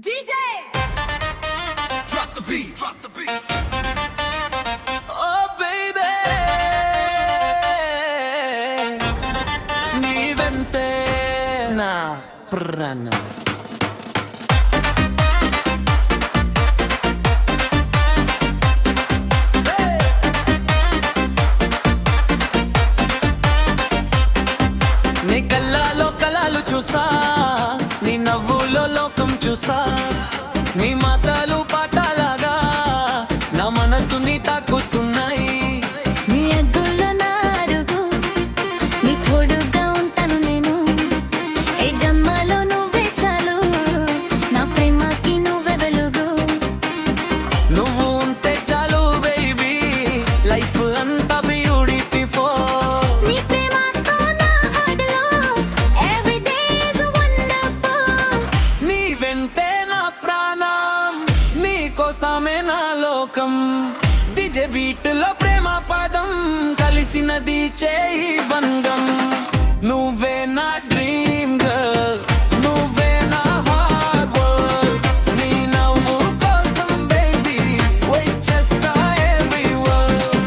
DJ! Drop the beat, drop the beat. Oh baby, నీవెంతే నా ప్రాణం. నీ కళ్ళలో కళలు చూసా, నీ నవ్వులో లోకం చూసా, నీ మాటలు పాటలాగా నా మనసుని తాకుతున్నాయి. నీ అద్దుల్లో నా అడుగు, నీ తోడుగా ఉంటాను నేను. ఏ జన్మలో నువ్వే చాలు, నా ప్రేమకి నువ్వే వెలుగు. నువ్వు ఉంటే చాలు బేబీ, లైఫ్ అంతా బ్యూటిఫుల్. నీ ప్రేమతో నా హార్ట్లో every day is wonderful. నీ వెంటే నా ప్రాణం, నీ కోసమే నా లోకం. డిజే బీట్ లో ప్రేమ పదం కలిసినది చేయి బంధం. నువ్వే నా డ్రీమ్ గర్ల్, నువ్వే నా హార్ట్ వరల్డ్. నీ నవ్వు కోసం బేబీ వెయిట్ చేస్తా every world.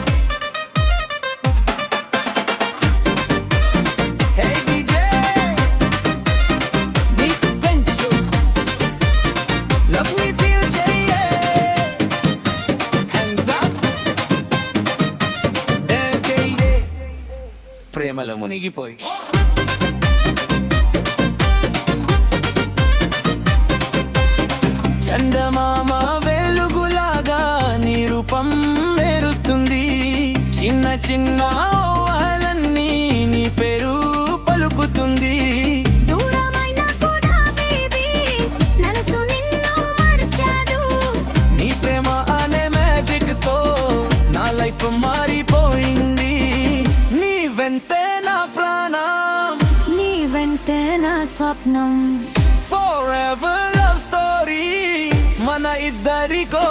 Hey DJ, beat పెంచు, love me feel చెయ్యే. Hands up, dance చెయ్యే. ప్రేమలో మునిగిపోయి చందమామ వెలుగులాగా నీ రూపం మెరుస్తుంది. చిన్న చిన్న ఊహలన్నీ నీ పేరు పలుకుతుంది. దూరమైనా కూడా baby, మనసు నిన్ను మరచాదు. నీ ప్రేమ అనే మ్యాజిక్ తో నా లైఫ్ మారిపోయింది. నీ వెంటే నా ప్రాణం, నీ వెంటే నా స్వప్నం. ఫర్ ఎవర్ లవ్ స్టోరీ మన ఇద్దరికో.